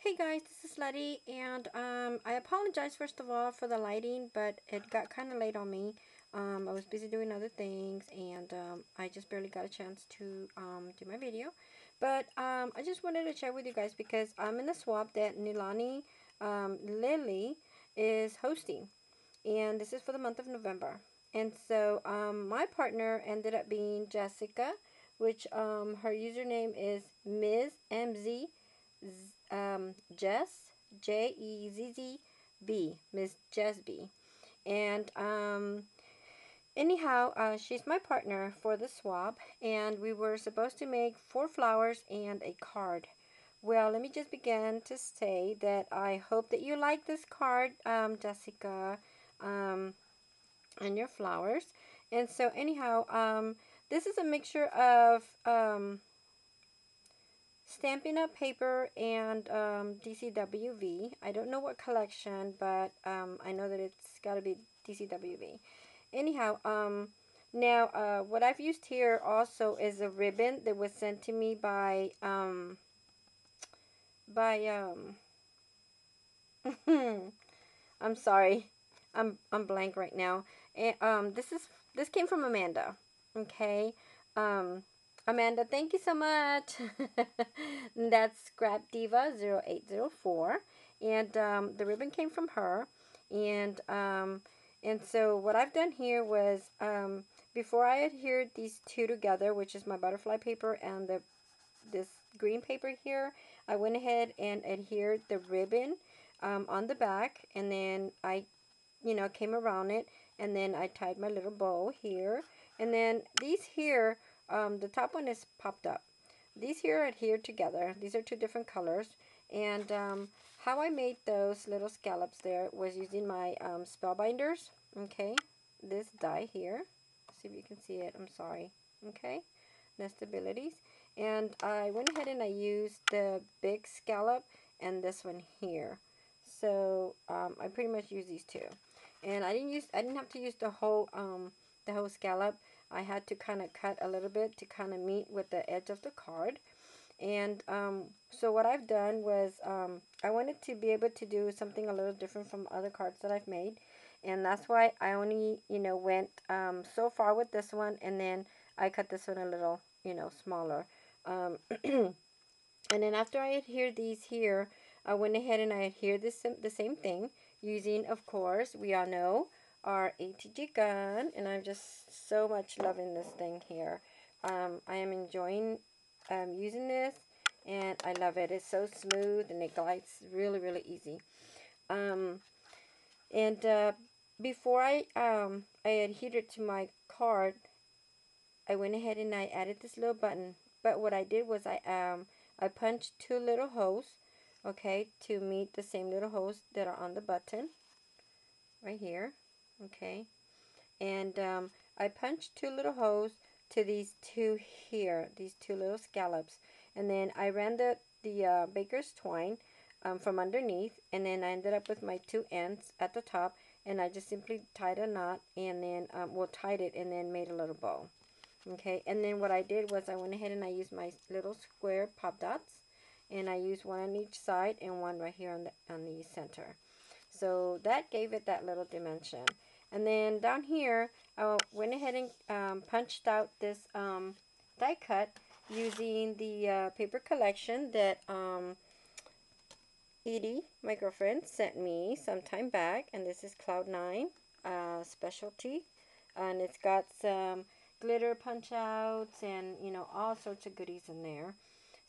Hey guys, this is Letty, and I apologize first of all for the lighting, but it got kind of late on me. I was busy doing other things, and I just barely got a chance to do my video. But I just wanted to share with you guys because I'm in a swap that nilianny Lilly is hosting, and this is for the month of November. And so my partner ended up being Jessica, which her username is Ms. MZ Jess, Jezzb, Miss Mzjezzb. And anyhow, she's my partner for the swap, and we were supposed to make 4 flowers and a card. Well, let me just begin to say that I hope that you like this card, Jessica, and your flowers. And so, anyhow, this is a mixture of Stampin' Up! Paper and DCWV. I don't know what collection, but I know that it's got to be DCWV. Anyhow, now what I've used here also is a ribbon that was sent to me by I'm sorry, I'm blank right now. And this came from Amanda. Okay, um, Amanda, thank you so much. That's Scrap Diva 0804, and the ribbon came from her, and so what I've done here was before I adhered these two together, which is my butterfly paper and this green paper here, I went ahead and adhered the ribbon on the back, and then I came around it, and then I tied my little bow here, and then these here, the top one is popped up. These here are adhered together. These are two different colors, and how I made those little scallops there was using my spellbinders. Okay, this die here. See if you can see it. I'm sorry. Okay, nestabilities, and I went ahead and I used the big scallop and this one here. So I pretty much use these two, and I didn't have to use the whole scallop. I had to kind of cut a little bit to kind of meet with the edge of the card. And so what I've done was I wanted to be able to do something a little different from other cards that I've made, and that's why I only went so far with this one, and then I cut this one a little smaller. And then after I adhered these here, I went ahead and I adhered the same thing using, of course, we all know, our ATG gun. And I'm just so much loving this thing here. I am enjoying using this, and I love it. It's so smooth, and it glides really, really easy. And before I adhered it to my card, I went ahead and I added this little button. But what I did was I punched 2 little holes, okay, to meet the same little holes that are on the button right here, okay. And I punched 2 little holes to these two here, these 2 little scallops, and then I ran the baker's twine from underneath, and then I ended up with my 2 ends at the top, and I just simply tied a knot, and then tied it, and then made a little bow. Okay, and then what I did was I went ahead and I used my little square pop dots, and I used one on each side and one right here on the center. So that gave it that little dimension. And then down here, I went ahead and punched out this die cut using the paper collection that Edie, my girlfriend, sent me some time back. And this is Cloud 9 specialty. And it's got some glitter punch outs and all sorts of goodies in there.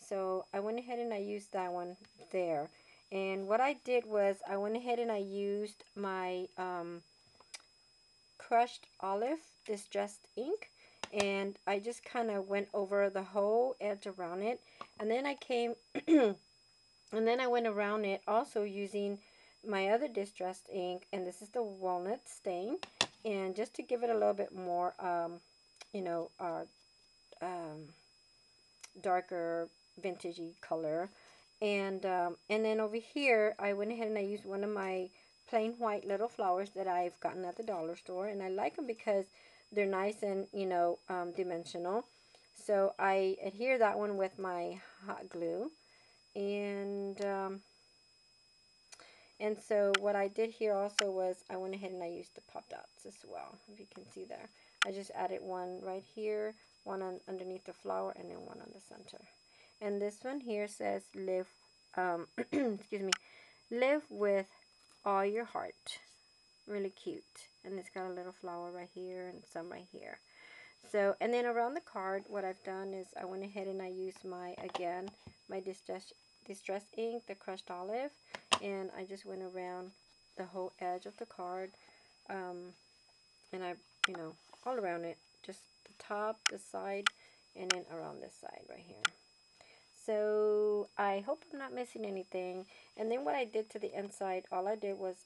So I went ahead and I used that one there. And what I did was I went ahead and I used my crushed olive distressed ink, and I just kind of went over the whole edge around it, and then I came and then I went around it also using my other distressed ink, and this is the walnut stain, and just to give it a little bit more you know uh, um, darker vintagey color. And then over here I went ahead and I used one of my plain white little flowers that I've gotten at the dollar store, and I like them because they're nice and dimensional. So I adhere that one with my hot glue, and And so what I did here also was I went ahead and I used the pop dots as well, if you can see there. I just added one right here, one on underneath the flower, and then one on the center. And this one here says live, excuse me, live with all your heart. Really cute. And it's got a little flower right here and some right here. So, and then around the card, what I've done is I went ahead and I used my, again, my distress ink, the crushed olive, and I just went around the whole edge of the card, and I, all around it, just the top, the side, and then around this side right here. So I hope I'm not missing anything. And then what I did to the inside, all I did was,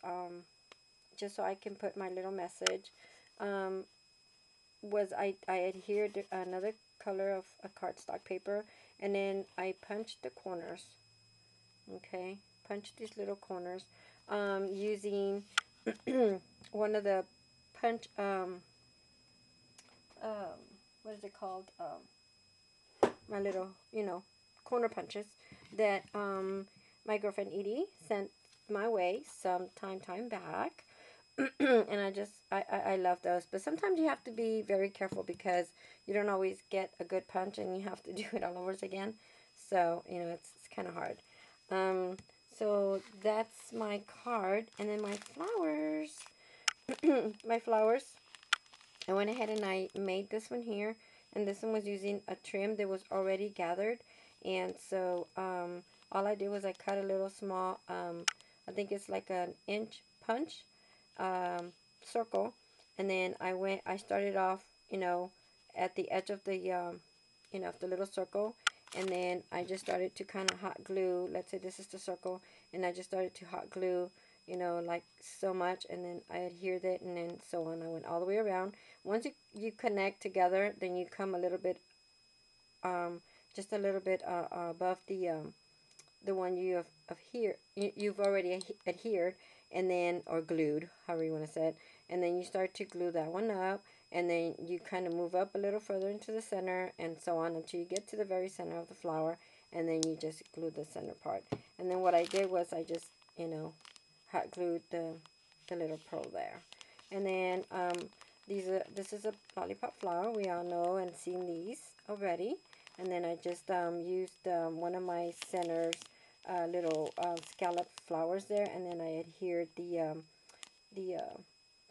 just so I can put my little message, um, was I adhered another color of a cardstock paper, and then I punched the corners. Okay, punched these little corners using one of the punch what is it called, my little corner punches that my girlfriend Edie sent my way some time back. And I love those, but sometimes you have to be very careful because you don't always get a good punch and you have to do it all over again. So it's kind of hard. um, so that's my card, and then my flowers. My flowers, I went ahead and I made this one here, and this one was using a trim that was already gathered. And so all I did was I cut a little small, I think it's like an inch punch circle, and then I started off, at the edge of the, the little circle, and then I just started to kind of hot glue. Let's say this is the circle, and I just started to hot glue, like so much, and then I adhered it, and then so on. I went all the way around. Once you connect together, then you come a little bit, just a little bit above the one you've already adhered, and then, or glued, however you want to say it, and then you start to glue that one up, and then you kind of move up a little further into the center, and so on until you get to the very center of the flower, and then you just glue the center part. And then what I did was I just hot glued the little pearl there. And then this is a lollipop flower. We all know and seen these already. And then I just used one of my centers, little scallop flowers there, and then I adhered the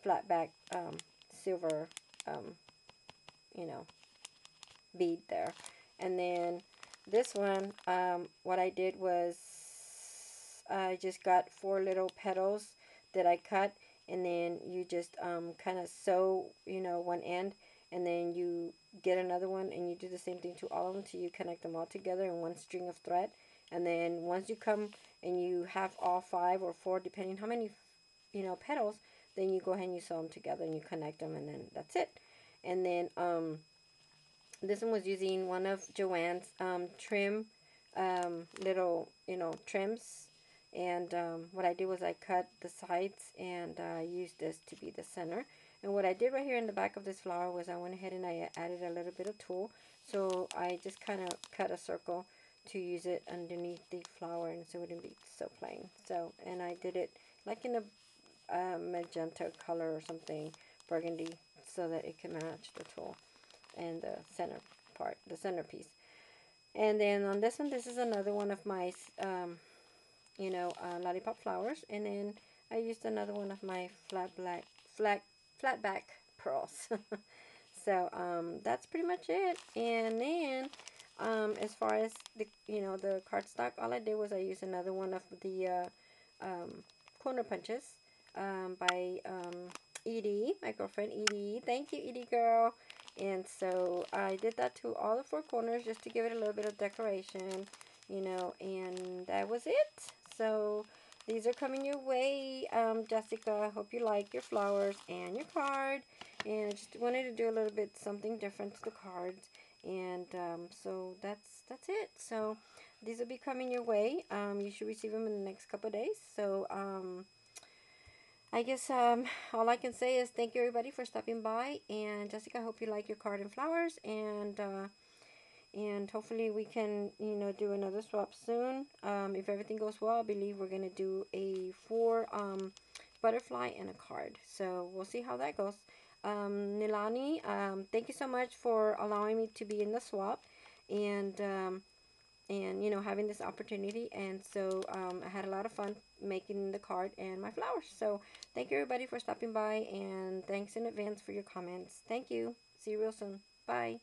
flat back silver, um, you know, bead there. And then this one, what I did was I just got 4 little petals that I cut, and then you just kind of sew, one end, and then you get another one, and you do the same thing to all of them till you connect them all together in one string of thread. And then once you come and you have all 5 or 4, depending how many, petals, then you go ahead and you sew them together and you connect them, and then that's it. And then this one was using one of Joanne's trim, little, trims. And what I did was I cut the sides and used this to be the center. And what I did right here in the back of this flower was I went ahead and I added a little bit of tulle. So I just kind of cut a circle to use it underneath the flower, and so it wouldn't be so plain. So, and I did it like in a magenta color or something, burgundy, so that it can match the tulle and the center part, the centerpiece. And then on this one, this is another one of my lollipop flowers, and then I used another one of my flat back pearls. So that's pretty much it. And then as far as the cardstock, all I did was I used another one of the corner punches by Edie, my girlfriend Edie. Thank you, Edie girl. And so I did that to all the 4 corners just to give it a little bit of decoration, and that was it. So these are coming your way, Jessica. I hope you like your flowers and your card. And I just wanted to do a little bit something different to the cards. And so that's it. So these will be coming your way. You should receive them in the next couple of days. So I guess all I can say is thank you everybody for stopping by. And Jessica, I hope you like your card and flowers. And and hopefully we can, you know, do another swap soon. If everything goes well, I believe we're gonna do a 4 butterfly and a card. So we'll see how that goes. Nilani, thank you so much for allowing me to be in the swap, and you know, having this opportunity. And so I had a lot of fun making the card and my flowers. So thank you everybody for stopping by, and thanks in advance for your comments. Thank you. See you real soon. Bye.